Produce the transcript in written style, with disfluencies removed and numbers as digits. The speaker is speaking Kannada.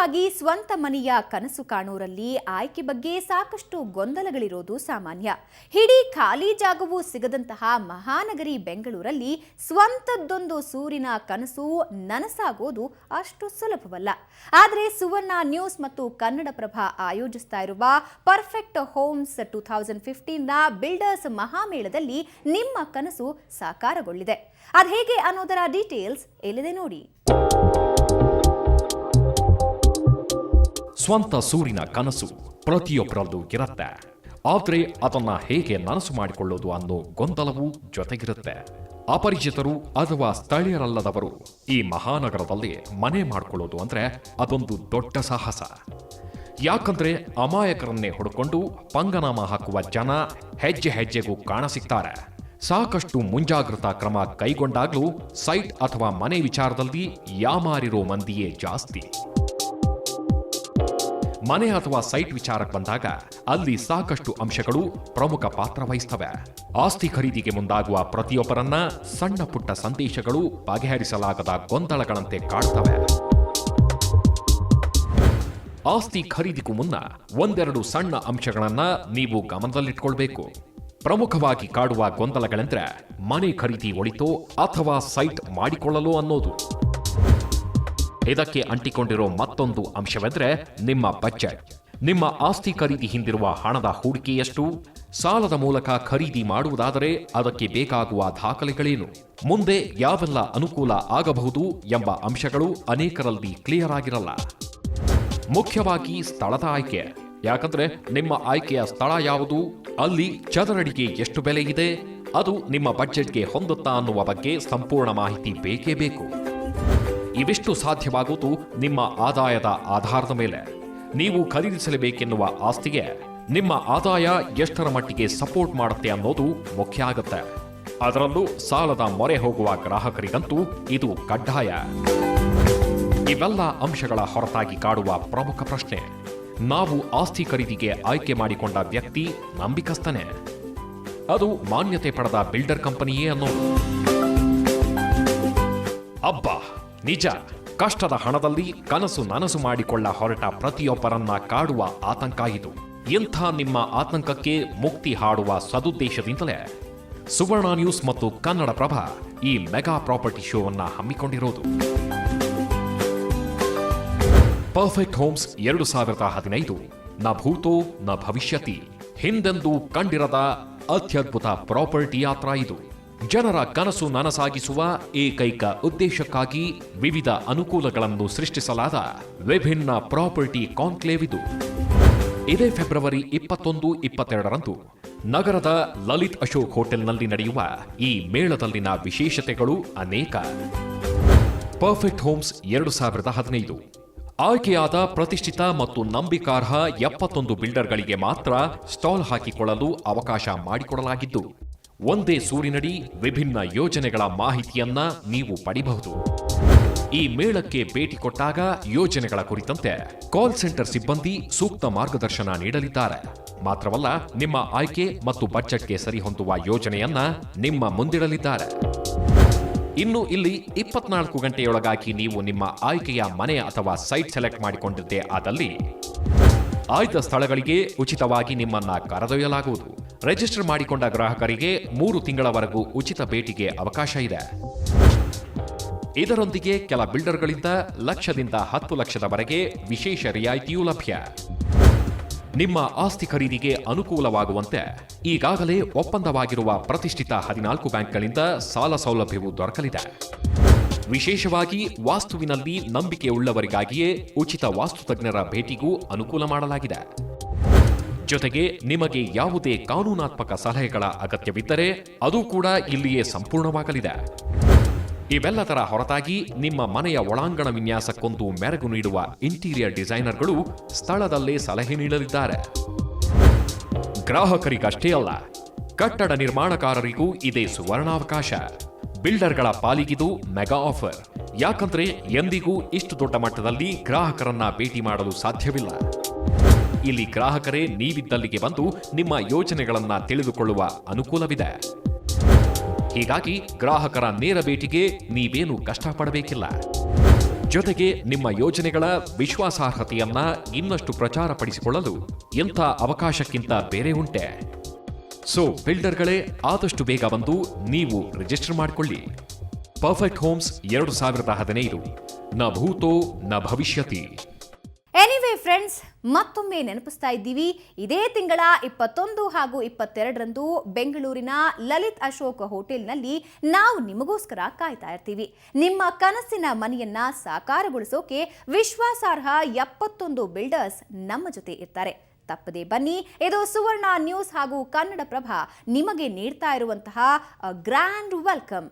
ಮುಖ್ಯವಾಗಿ ಸ್ವಂತ ಮನೆಯ ಕನಸು ಕಾಣೋರಲ್ಲಿ ಆಯ್ಕೆ ಬಗ್ಗೆ ಸಾಕಷ್ಟು ಗೊಂದಲಗಳಿರೋದು ಸಾಮಾನ್ಯ. ಹಿಡಿ ಖಾಲಿ ಜಾಗವೂ ಸಿಗದಂತಹ ಮಹಾನಗರಿ ಬೆಂಗಳೂರಲ್ಲಿ ಸ್ವಂತದ್ದೊಂದು ಸೂರಿನ ಕನಸು ನನಸಾಗೋದು ಅಷ್ಟು ಸುಲಭವಲ್ಲ. ಆದರೆ ಸುವರ್ಣ ನ್ಯೂಸ್ ಮತ್ತು ಕನ್ನಡಪ್ರಭ ಆಯೋಜಿಸ್ತಾ ಇರುವ ಪರ್ಫೆಕ್ಟ್ ಹೋಮ್ಸ್ 2015ನ ಬಿಲ್ಡರ್ಸ್ ಮಹಾಮೇಳದಲ್ಲಿ ನಿಮ್ಮ ಕನಸು ಸಾಕಾರಗೊಳ್ಳಿದೆ. ಅದೇಗೆ ಅನ್ನೋದರ ಡೀಟೇಲ್ಸ್ ಇಲ್ಲಿದೆ ನೋಡಿ. ಸ್ವಂತ ಸೂರಿನ ಕನಸು ಪ್ರತಿಯೊಬ್ಬರಲ್ಲೂ ಇರುತ್ತೆ. ಆದರೆ ಅದನ್ನ ಹೇಗೆ ನನಸು ಮಾಡಿಕೊಳ್ಳೋದು ಅನ್ನೋ ಗೊಂದಲವೂ ಜೊತೆಗಿರುತ್ತೆ. ಅಪರಿಚಿತರು ಅಥವಾ ಸ್ಥಳೀಯರಲ್ಲದವರು ಈ ಮಹಾನಗರದಲ್ಲಿ ಮನೆ ಮಾಡಿಕೊಳ್ಳೋದು ಅಂದ್ರೆ ಅದೊಂದು ದೊಡ್ಡ ಸಾಹಸ. ಯಾಕಂದ್ರೆ ಅಮಾಯಕರನ್ನೇ ಹುಡುಕೊಂಡು ಪಂಗನಾಮ ಹಾಕುವ ಜನ ಹೆಜ್ಜೆ ಹೆಜ್ಜೆಗೂ ಕಾಣಸಿಗ್ತಾರೆ. ಸಾಕಷ್ಟು ಮುಂಜಾಗ್ರತಾ ಕ್ರಮ ಕೈಗೊಂಡಾಗ್ಲೂ ಸೈಟ್ ಅಥವಾ ಮನೆ ವಿಚಾರದಲ್ಲಿ ಯಾಮಾರಿರೋ ಮಂದಿಯೇ ಜಾಸ್ತಿ. ಮನೆ ಅಥವಾ ಸೈಟ್ ವಿಚಾರಕ್ಕೆ ಬಂದಾಗ ಅಲ್ಲಿ ಸಾಕಷ್ಟು ಅಂಶಗಳು ಪ್ರಮುಖ ಪಾತ್ರ ವಹಿಸ್ತವೆ. ಆಸ್ತಿ ಖರೀದಿಗೆ ಮುಂದಾಗುವ ಪ್ರತಿಯೊಬ್ಬರನ್ನ ಸಣ್ಣ ಪುಟ್ಟ ಸಂದೇಶಗಳು ಬಗೆಹರಿಸಲಾಗದ ಗೊಂದಲಗಳಂತೆ ಕಾಡ್ತವೆ. ಆಸ್ತಿ ಖರೀದಿಗೂ ಮುನ್ನ ಒಂದೆರಡು ಸಣ್ಣ ಅಂಶಗಳನ್ನ ನೀವು ಗಮನದಲ್ಲಿಟ್ಕೊಳ್ಬೇಕು. ಪ್ರಮುಖವಾಗಿ ಕಾಡುವ ಗೊಂದಲಗಳೆಂದ್ರೆ ಮನೆ ಖರೀದಿ ಒಳಿತೋ ಅಥವಾ ಸೈಟ್ ಮಾಡಿಕೊಳ್ಳಲು ಅನ್ನೋದು. ಇದಕ್ಕೆ ಅಂಟಿಕೊಂಡಿರೋ ಮತ್ತೊಂದು ಅಂಶವೆಂದ್ರೆ ನಿಮ್ಮ ಬಜೆಟ್. ನಿಮ್ಮ ಆಸ್ತಿ ಖರೀದಿ ಹಿಂದಿರುವ ಹಣದ ಹೂಡಿಕೆ ಎಷ್ಟು? ಸಾಲದ ಮೂಲಕ ಖರೀದಿ ಮಾಡುವುದಾದರೆ ಅದಕ್ಕೆ ಬೇಕಾಗುವ ದಾಖಲೆಗಳೇನು? ಮುಂದೆ ಯಾವೆಲ್ಲ ಅನುಕೂಲ ಆಗಬಹುದು ಎಂಬ ಅಂಶಗಳು ಅನೇಕರಲ್ಲಿ ಕ್ಲಿಯರ್ ಆಗಿರಲ್ಲ. ಮುಖ್ಯವಾಗಿ ಸ್ಥಳದ ಆಯ್ಕೆ. ಯಾಕಂದ್ರೆ ನಿಮ್ಮ ಆಯ್ಕೆಯ ಸ್ಥಳ ಯಾವುದು, ಅಲ್ಲಿ ಚದರಡಿಗೆ ಎಷ್ಟು ಬೆಲೆ ಇದೆ, ಅದು ನಿಮ್ಮ ಬಜೆಟ್ಗೆ ಹೊಂದುತ್ತಾ ಅನ್ನುವ ಬಗ್ಗೆ ಸಂಪೂರ್ಣ ಮಾಹಿತಿ ಬೇಕೇ ಬೇಕು. ಇವಿಷ್ಟು ಸಾಧ್ಯವಾಗುವುದು ನಿಮ್ಮ ಆದಾಯದ ಆಧಾರದ ಮೇಲೆ. ನೀವು ಖರೀದಿಸಲೇಬೇಕೆನ್ನುವ ಆಸ್ತಿಗೆ ನಿಮ್ಮ ಆದಾಯ ಎಷ್ಟರ ಮಟ್ಟಿಗೆ ಸಪೋರ್ಟ್ ಮಾಡುತ್ತೆ ಅನ್ನೋದು ಮುಖ್ಯ ಆಗುತ್ತೆ. ಅದರಲ್ಲೂ ಸಾಲದ ಮೊರೆ ಹೋಗುವ ಗ್ರಾಹಕರಿಗಂತೂ ಇದು ಕಡ್ಡಾಯ. ಇವೆಲ್ಲ ಅಂಶಗಳ ಹೊರತಾಗಿ ಕಾಡುವ ಪ್ರಮುಖ ಪ್ರಶ್ನೆ, ನಾವು ಆಸ್ತಿ ಖರೀದಿಗೆ ಆಯ್ಕೆ ಮಾಡಿಕೊಂಡ ವ್ಯಕ್ತಿ ನಂಬಿಕಸ್ಥನೇ? ಅದು ಮಾನ್ಯತೆ ಪಡೆದ ಬಿಲ್ಡರ್ ಕಂಪನಿಯೇ ಅನ್ನೋದು. ಅಬ್ಬಾ ನಿಜ, ಕಷ್ಟದ ಹಣದಲ್ಲಿ ಕನಸು ನನಸು ಮಾಡಿಕೊಳ್ಳ ಹೊರಟ ಪ್ರತಿಯೊಬ್ಬರನ್ನ ಕಾಡುವ ಆತಂಕ ಇದು. ಇಂಥ ನಿಮ್ಮ ಆತಂಕಕ್ಕೆ ಮುಕ್ತಿ ಹಾಡುವ ಸದುದ್ದೇಶದಿಂದಲೇ ಸುವರ್ಣ ನ್ಯೂಸ್ ಮತ್ತು ಕನ್ನಡಪ್ರಭ ಈ ಮೆಗಾ ಪ್ರಾಪರ್ಟಿ ಶೋವನ್ನ ಹಮ್ಮಿಕೊಂಡಿರೋದು. ಪರ್ಫೆಕ್ಟ್ ಹೋಮ್ಸ್ 2015 ನ ಭೂತೋ ನ ಭವಿಷ್ಯತಿ, ಹಿಂದೆಂದೂ ಕಂಡಿರದ ಅತ್ಯದ್ಭುತ ಪ್ರಾಪರ್ಟಿ ಯಾತ್ರಾ ಇದು. ಜನರ ಕನಸು ನನಸಾಗಿಸುವ ಏಕೈಕ ಉದ್ದೇಶಕ್ಕಾಗಿ ವಿವಿಧ ಅನುಕೂಲಗಳನ್ನು ಸೃಷ್ಟಿಸಲಾದ ವಿಭಿನ್ನ ಪ್ರಾಪರ್ಟಿ ಕಾನ್ಕ್ಲೇವ್ ಇದು. ಇದೇ ಫೆಬ್ರವರಿ 21-22ರಂದು ನಗರದ ಲಲಿತ್ ಅಶೋಕ್ ಹೋಟೆಲ್ನಲ್ಲಿ ನಡೆಯುವ ಈ ಮೇಳದಲ್ಲಿನ ವಿಶೇಷತೆಗಳು ಅನೇಕ. ಪರ್ಫೆಕ್ಟ್ ಹೋಮ್ಸ್ 2015 ಆಯ್ಕೆಯಾದ ಪ್ರತಿಷ್ಠಿತ ಮತ್ತು ನಂಬಿಕಾರ್ಹ 71 ಬಿಲ್ಡರ್ಗಳಿಗೆ ಮಾತ್ರ ಸ್ಟಾಲ್ ಹಾಕಿಕೊಳ್ಳಲು ಅವಕಾಶ ಮಾಡಿಕೊಡಲಾಗಿದ್ದು, ಒಂದೇ ಸೂರಿನಡಿ ವಿಭಿನ್ನ ಯೋಜನೆಗಳ ಮಾಹಿತಿಯನ್ನ ನೀವು ಪಡೆಯಬಹುದು. ಈ ಮೇಳಕ್ಕೆ ಭೇಟಿ ಕೊಟ್ಟಾಗ ಯೋಜನೆಗಳ ಕುರಿತಂತೆ ಕಾಲ್ ಸೆಂಟರ್ ಸಿಬ್ಬಂದಿ ಸೂಕ್ತ ಮಾರ್ಗದರ್ಶನ ನೀಡಲಿದ್ದಾರೆ. ಮಾತ್ರವಲ್ಲ, ನಿಮ್ಮ ಆಯ್ಕೆ ಮತ್ತು ಬಜೆಟ್ಗೆ ಸರಿಹೊಂದುವ ಯೋಜನೆಯನ್ನ ನಿಮ್ಮ ಮುಂದಿಡಲಿದ್ದಾರೆ. ಇನ್ನು ಇಲ್ಲಿ 24 ಗಂಟೆಯೊಳಗಾಗಿ ನೀವು ನಿಮ್ಮ ಆಯ್ಕೆಯ ಮನೆ ಅಥವಾ ಸೈಟ್ ಸೆಲೆಕ್ಟ್ ಮಾಡಿಕೊಂಡಿದ್ದೇ ಆದಲ್ಲಿ ಆಯ್ದ ಸ್ಥಳಗಳಿಗೆ ಉಚಿತವಾಗಿ ನಿಮ್ಮನ್ನ ಕರೆದೊಯ್ಯಲಾಗುವುದು. ರಿಜಿಸ್ಟರ್ ಮಾಡಿಕೊಂಡ ಗ್ರಾಹಕರಿಗೆ 3 ತಿಂಗಳವರೆಗೂ ಉಚಿತ ಭೇಟಿಗೆ ಅವಕಾಶ ಇದೆ. ಇದರೊಂದಿಗೆ ಕೆಲ ಬಿಲ್ಡರ್ಗಳಿಂದ ಲಕ್ಷದಿಂದ 10 ಲಕ್ಷದವರೆಗೆ ವಿಶೇಷ ರಿಯಾಯಿತಿಯೂ ಲಭ್ಯ. ನಿಮ್ಮ ಆಸ್ತಿ ಖರೀದಿಗೆ ಅನುಕೂಲವಾಗುವಂತೆ ಈಗಾಗಲೇ ಒಪ್ಪಂದವಾಗಿರುವ ಪ್ರತಿಷ್ಠಿತ 14 ಬ್ಯಾಂಕ್ಗಳಿಂದ ಸಾಲ ಸೌಲಭ್ಯವೂ ದೊರಕಲಿದೆ. ವಿಶೇಷವಾಗಿ ವಾಸ್ತುವಿನಲ್ಲಿ ನಂಬಿಕೆಯುಳ್ಳವರಿಗಾಗಿಯೇ ಉಚಿತ ವಾಸ್ತು ತಜ್ಞರ ಭೇಟಿಗೂ ಅನುಕೂಲ ಮಾಡಲಾಗಿದೆ. ಜೊತೆಗೆ ನಿಮಗೆ ಯಾವುದೇ ಕಾನೂನಾತ್ಮಕ ಸಲಹೆಗಳ ಅಗತ್ಯವಿದ್ದರೆ ಅದು ಕೂಡ ಇಲ್ಲಿಯೇ ಸಂಪೂರ್ಣವಾಗಲಿದೆ. ಇವೆಲ್ಲದರ ಹೊರತಾಗಿ ನಿಮ್ಮ ಮನೆಯ ಒಳಾಂಗಣ ವಿನ್ಯಾಸಕ್ಕೊಂದು ಮೆರುಗು ನೀಡುವ ಇಂಟೀರಿಯರ್ ಡಿಸೈನರ್ಗಳು ಸ್ಥಳದಲ್ಲೇ ಸಲಹೆ ನೀಡಲಿದ್ದಾರೆ. ಗ್ರಾಹಕರಿಗಷ್ಟೇ ಅಲ್ಲ, ಕಟ್ಟಡ ನಿರ್ಮಾಣಕಾರರಿಗೂ ಇದೇ ಸುವರ್ಣಾವಕಾಶ. ಬಿಲ್ಡರ್ಗಳ ಪಾಲಿಗಿದು ಮೆಗಾ ಆಫರ್. ಯಾಕಂದ್ರೆ ಎಂದಿಗೂ ಇಷ್ಟು ದೊಡ್ಡ ಮಟ್ಟದಲ್ಲಿ ಗ್ರಾಹಕರನ್ನ ಭೇಟಿ ಮಾಡಲು ಸಾಧ್ಯವಿಲ್ಲ. ಇಲ್ಲಿ ಗ್ರಾಹಕರೇ ನೀವಿದ್ದಲ್ಲಿಗೆ ಬಂದು ನಿಮ್ಮ ಯೋಜನೆಗಳನ್ನ ತಿಳಿದುಕೊಳ್ಳುವ ಅನುಕೂಲವಿದೆ. ಹೀಗಾಗಿ ಗ್ರಾಹಕರ ನೇರ ಭೇಟಿಗೆ ನೀವೇನು ಕಷ್ಟಪಡಬೇಕಿಲ್ಲ. ಜೊತೆಗೆ ನಿಮ್ಮ ಯೋಜನೆಗಳ ವಿಶ್ವಾಸಾರ್ಹತೆಯನ್ನ ಇನ್ನಷ್ಟು ಪ್ರಚಾರಪಡಿಸಿಕೊಳ್ಳಲು ಇಂಥ ಅವಕಾಶಕ್ಕಿಂತ ಬೇರೆ ಉಂಟೆ? ಸೊ ಬಿಲ್ಡರ್ಗಳೇ, ಆದಷ್ಟು ಬೇಗ ಬಂದು ನೀವು ರಿಜಿಸ್ಟರ್ ಮಾಡಿಕೊಳ್ಳಿ. ಪರ್ಫೆಕ್ಟ್ ಹೋಮ್ಸ್ 2015 ನ ಭೂತೋ ನ ಭವಿಷ್ಯತಿ. ಎನಿವೇ ಫ್ರೆಂಡ್ಸ್, ಮತ್ತೊಮ್ಮೆ ನೆನಪಿಸ್ತಾ ಇದ್ದೀವಿ, ಇದೇ ತಿಂಗಳ 21 ಹಾಗೂ 22ರಂದು ಬೆಂಗಳೂರಿನ ಲಲಿತ್ ಅಶೋಕ್ ಹೋಟೆಲ್ನಲ್ಲಿ ನಾವು ನಿಮಗೋಸ್ಕರ ಕಾಯ್ತಾ ಇರ್ತೀವಿ. ನಿಮ್ಮ ಕನಸಿನ ಮನೆಯನ್ನ ಸಾಕಾರಗೊಳಿಸೋಕೆ ವಿಶ್ವಾಸಾರ್ಹ 71 ಬಿಲ್ಡರ್ಸ್ ನಮ್ಮ ಜೊತೆ ಇರ್ತಾರೆ. ತಪ್ಪದೇ ಬನ್ನಿ. ಇದು ಸುವರ್ಣ ನ್ಯೂಸ್ ಹಾಗೂ ಕನ್ನಡಪ್ರಭ ನಿಮಗೆ ನೀಡ್ತಾ ಇರುವಂತಹ ಗ್ರ್ಯಾಂಡ್ ವೆಲ್ಕಮ್.